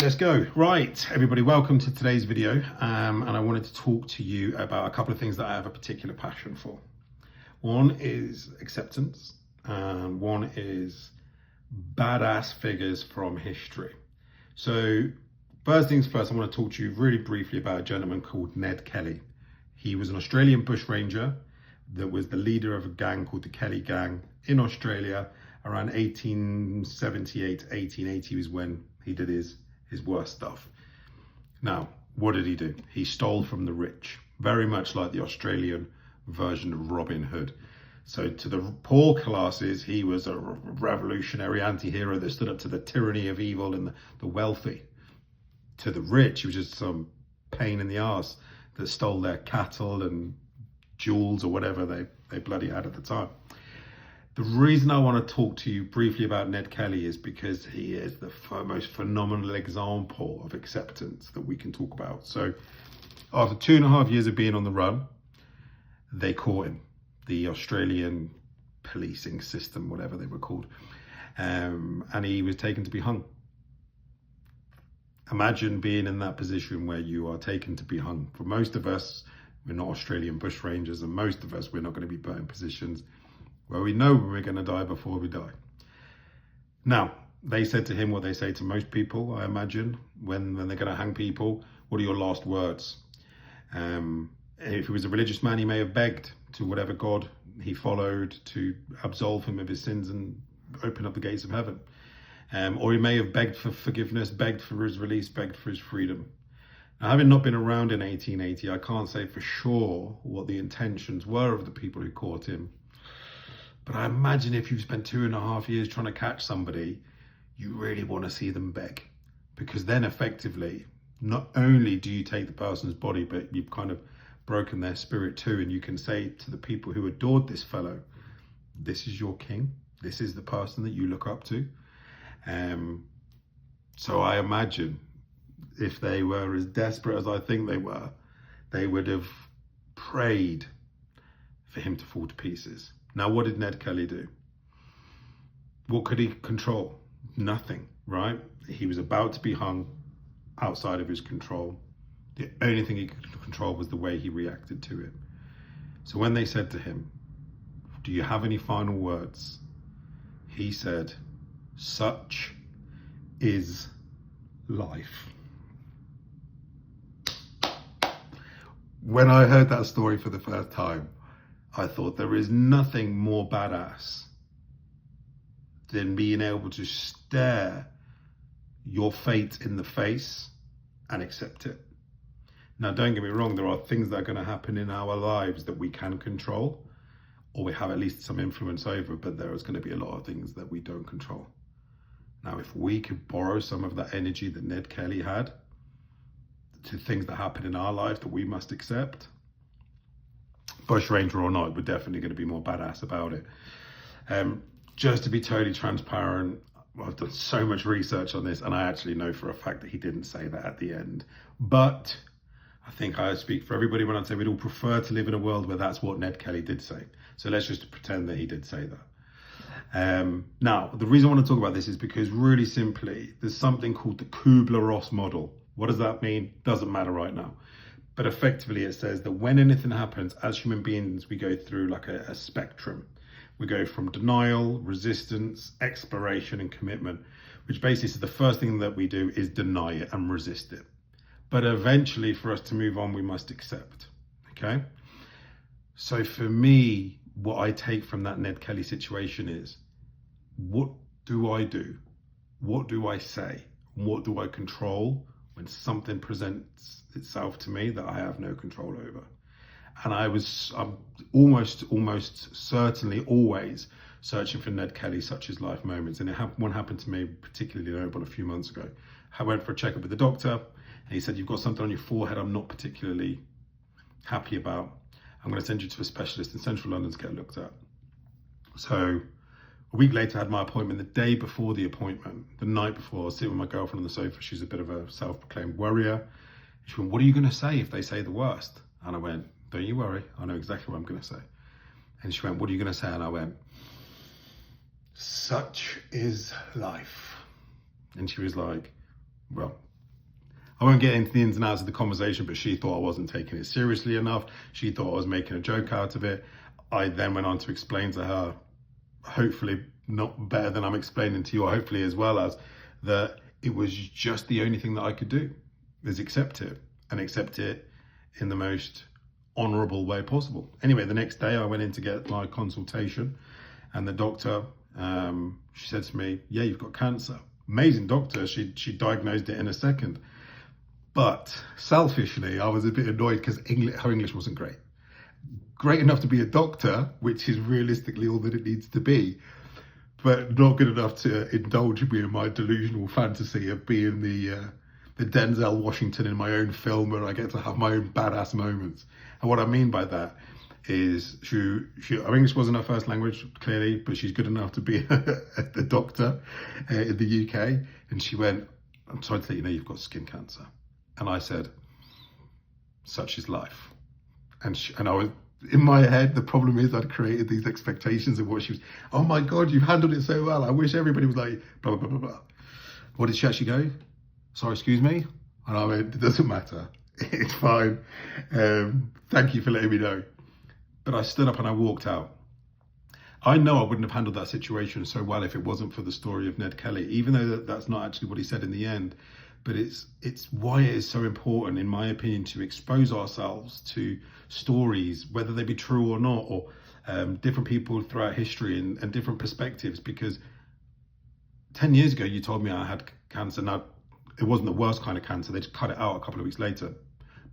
Let's go. Right, everybody, welcome to today's video. And I wanted to talk to you about a couple of things that I have a particular passion for. One is acceptance, and one is badass figures from history. So first things first, I want to talk to you really briefly about a gentleman called Ned Kelly. He was an Australian bushranger that was the leader of a gang called the Kelly Gang in Australia. Around 1878, 1880 was when he did his worst stuff. Now, what did he do? He stole from the rich, very much like the Australian version of Robin Hood. So to the poor classes, he was a revolutionary anti-hero that stood up to the tyranny of evil and the wealthy. To the rich, he was just some pain in the arse that stole their cattle and jewels or whatever they bloody had at the time. The reason I want to talk to you briefly about Ned Kelly is because he is the most phenomenal example of acceptance that we can talk about. So after 2.5 years of being on the run, they caught him. The Australian policing system, whatever they were called. And he was taken to be hung. Imagine being in that position where you are taken to be hung. For most of us, we're not Australian bushrangers, and most of us, we're not going to be put in positions where we know we're going to die before we die. Now, they said to him what they say to most people, I imagine, when they're going to hang people: what are your last words? If he was a religious man, he may have begged to whatever God he followed to absolve him of his sins and open up the gates of heaven. Or he may have begged for forgiveness, begged for his release, begged for his freedom. Now, having not been around in 1880, I can't say for sure what the intentions were of the people who caught him. But I imagine if you've spent 2.5 years trying to catch somebody, you really want to see them beg. Because then effectively, not only do you take the person's body, but you've kind of broken their spirit too. And you can say to the people who adored this fellow, this is your king. This is the person that you look up to. So I imagine if they were as desperate as I think they were, they would have prayed for him to fall to pieces. Now, what did Ned Kelly do? What could he control? Nothing, right? He was about to be hung, outside of his control. The only thing he could control was the way he reacted to it. So when they said to him, do you have any final words? He said, such is life. When I heard that story for the first time, I thought there is nothing more badass than being able to stare your fate in the face and accept it. Now, don't get me wrong, there are things that are going to happen in our lives that we can control, or we have at least some influence over, but there is going to be a lot of things that we don't control. Now, if we could borrow some of that energy that Ned Kelly had to things that happen in our life that we must accept, bushranger or not, we're definitely going to be more badass about it. Just to be totally transparent, I've done so much research on this, and I actually know for a fact that he didn't say that at the end. But I think I speak for everybody when I say we'd all prefer to live in a world where that's what Ned Kelly did say. So let's just pretend that he did say that. Now, the reason I want to talk about this is because really simply, there's something called the Kubler-Ross model. What does that mean? Doesn't matter right now. But effectively, it says that when anything happens, as human beings, we go through like a spectrum. We go from denial, resistance, exploration, and commitment, which basically is the first thing that we do is deny it and resist it. But eventually, for us to move on, we must accept, okay? So for me, what I take from that Ned Kelly situation is, what do I do? What do I say? What do I control when something presents itself to me that I have no control over? And I'm almost certainly always searching for Ned Kelly such as life moments. And one happened to me particularly about a few months ago. I went for a checkup with the doctor, and he said, you've got something on your forehead I'm not particularly happy about. I'm going to send you to a specialist in central London to get looked at. So a week later, I had my appointment. The day before the appointment, the night before, I was sitting with my girlfriend on the sofa. She's a bit of a self-proclaimed worrier. She went, what are you going to say if they say the worst? And I went, don't you worry, I know exactly what I'm going to say. And she went, what are you going to say? And I went, such is life. And she was like, well, I won't get into the ins and outs of the conversation, but she thought I wasn't taking it seriously enough. She thought I was making a joke out of it. I then went on to explain to her, hopefully not better than I'm explaining to you, or hopefully as well as, that it was just the only thing that I could do is accept it, and accept it in the most honourable way possible. Anyway, the next day I went in to get my consultation, and the doctor, she said to me, yeah, you've got cancer. Amazing doctor, she diagnosed it in a second. But selfishly, I was a bit annoyed because her English wasn't great. Great enough to be a doctor, which is realistically all that it needs to be, but not good enough to indulge me in my delusional fantasy of being the Denzel Washington in my own film, where I get to have my own badass moments. And what I mean by that is her English wasn't her first language, clearly, but she's good enough to be a doctor in the UK. And she went, I'm sorry to let you know you've got skin cancer. And I said, such is life. And I was, in my head, the problem is I'd created these expectations of what she was, oh my God, you've handled it so well. I wish everybody was like, blah, blah, blah, blah. What did she actually go? Sorry, excuse me? And I went, it doesn't matter. It's fine. Thank you for letting me know. But I stood up and I walked out. I know I wouldn't have handled that situation so well if it wasn't for the story of Ned Kelly, even though that's not actually what he said in the end. But it's why it is so important, in my opinion, to expose ourselves to stories, whether they be true or not, or different people throughout history and different perspectives. Because 10 years ago, you told me I had cancer. Now, it wasn't the worst kind of cancer. They just cut it out a couple of weeks later.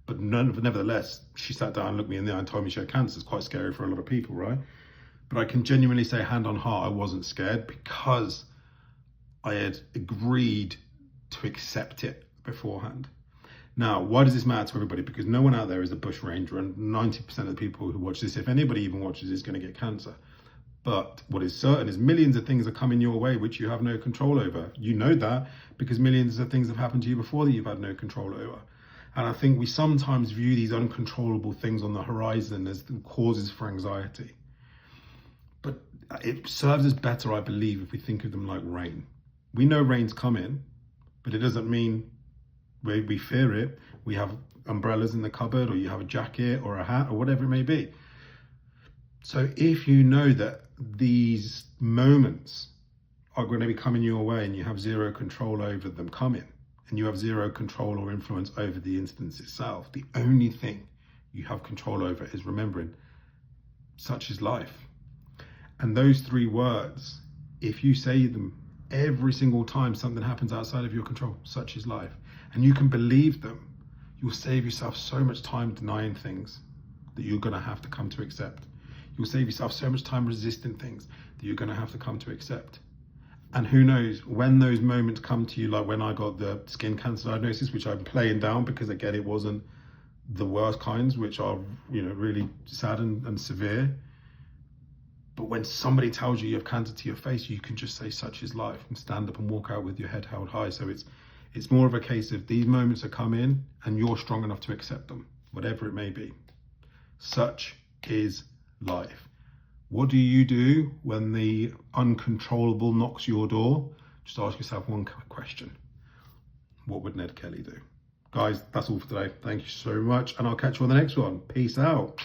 But nevertheless, she sat down and looked me in the eye and told me she had cancer. It's quite scary for a lot of people, right? But I can genuinely say, hand on heart, I wasn't scared, because I had agreed to accept it beforehand. Now, why does this matter to everybody? Because no one out there is a bush ranger, and 90% of the people who watch this, if anybody even watches, is going to get cancer. But what is certain is millions of things are coming your way which you have no control over. You know that because millions of things have happened to you before that you've had no control over. And I think we sometimes view these uncontrollable things on the horizon as causes for anxiety. But it serves us better, I believe, if we think of them like rain. We know rain's coming, but it doesn't mean we fear it. We have umbrellas in the cupboard, or you have a jacket or a hat or whatever it may be. So if you know that these moments are going to be coming your way and you have zero control over them coming, and you have zero control or influence over the instance itself, the only thing you have control over is remembering, such is life. And those three words, if you say them every single time something happens outside of your control, such is life, and you can believe them, you'll save yourself so much time denying things that you're going to have to come to accept. You'll save yourself so much time resisting things that you're going to have to come to accept. And who knows, when those moments come to you, like when I got the skin cancer diagnosis, which I'm playing down because, again, it wasn't the worst kinds, which are, really sad and severe. But when somebody tells you you have cancer to your face, you can just say, such is life, and stand up and walk out with your head held high. So it's more of a case of these moments are coming and you're strong enough to accept them, whatever it may be. Such is life. What do you do when the uncontrollable knocks your door? Just ask yourself one question. What would Ned Kelly do? Guys, that's all for today. Thank you so much, and I'll catch you on the next one. Peace out.